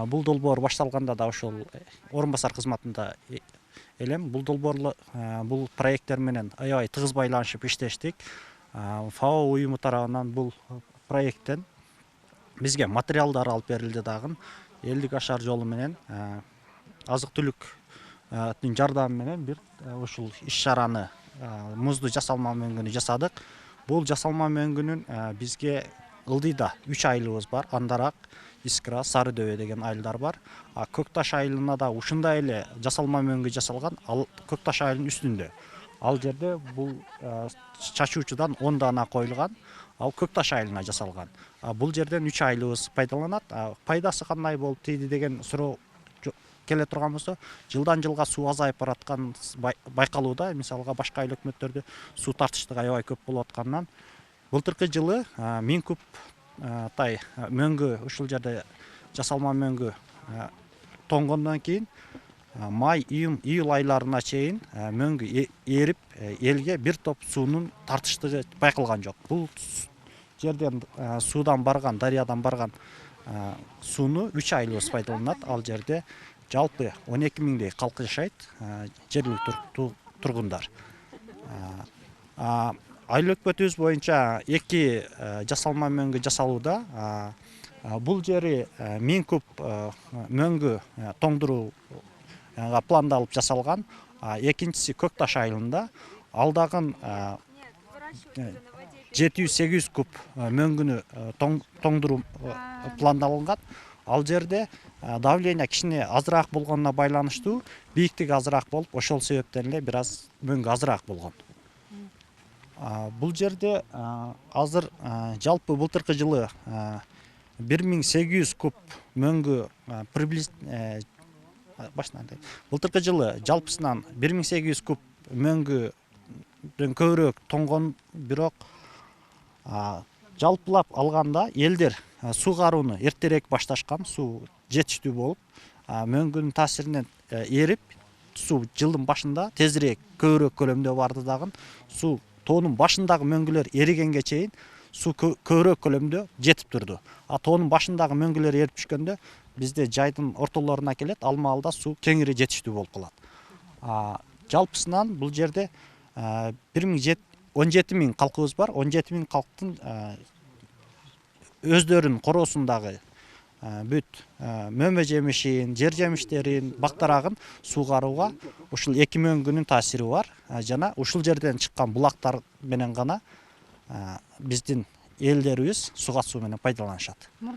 Бул долбоор башталганда да ошол орун басар кызматында элем. Бул долбоорлу бул проекттер менен аябай тыгыз байланышып иштештик. ФАО уюму тарабынан бул проекттен бизге материалдар алып берилди дагы. Элдик ашар жолу менен азык түлүктүн жардамы менен бир ушул иш-чараны музду жасалма мөңгүнү жасадык. Бул жасалма мөңгүнүн бизге ылдыйда 3 айылыбыз бар. Андарак, Искра, Сары Дөбө деген айылдар бар. Көк Таш айылына да ушундай эле жасалма мөңгү жасалган. Ал Көк Таш айылынын үстүндө. Ал жерде бул чачуучудан 10 дана коюлган. Ал Көк Таш айылына жасалган. Бул жерден 3 айылыбыз пайдаланат. Пайдасы кандай болуп тийди деген суроо келе турган болсо, жылдан жылга суу азайып бараткан байкалууда. Мисалга башка айыл өкмөттөрдө суу тартыштык аябай көп болуп аткандан былтыркы жылы 1000 куб тай мөңгү ушул жерде жасалма мөңгү тоңгондон кийин май, июль айларына чейин мөңгү эрип элге бир топ суунун тартыштыгы байкалган жок. Бул жерден суудан барган, дарыядан барган сууну 3 айылыбыз пайдаланат. Ал жерде жалпы 12 миңдей калк жашайт, жергиликтүү тургундар. Айыл өкмөтүбүз боюнча 2 жасалма мөңгү жасалууда. Бул жери 1000 куб мөңгү тоңдурууга пландалып жасалган. Экинчиси Көк Таш айылында. Ал дагы 700-800 куб мөңгүнү тоңдуруу пландалган. Ал жерде давление кичине азыраак болгонуна байланыштуу, бийиктиги азыраак болуп, ошол себептен эле бир аз мөңгү азыраак болгон. Бул жерде азыр жалпы былтыркы жылы 1800 куб мөңгү былтыркы жылы жалпысынан 1800 куб мөңгүдөн көбүрөөк тоңгон, бирок жалпылап алганда элдер суугарууну эртерээк башташкан, суу жетиштүү болуп, мөңгүнүн таасиринен эрип, суу жылдын башында тезирээк көбүрөөк көлөмдө барды дагы. Суу тоонун башындагы мөңгүлөр эригенге чейин суу көбүрөөк көлөмдө жетип турду. Тоонун башындагы мөңгүлөр эрип түшкөндө бизде жайдын ортолоруна келет, ал маалда суу кеңири жетиштүү болуп калат. Жалпысынан бул жерде 17 миң калкыбыз бар. 17 миң калктын өздөрүнүн короосундагы бүт мөмө жемишин, жер жемиштерин, бактарагын суугарууга ушул 2 мөңгүнүн таасири бар. Жана ушул жерден чыккан булактар менен гана биздин элдерибиз суга суу менен пайдаланышат.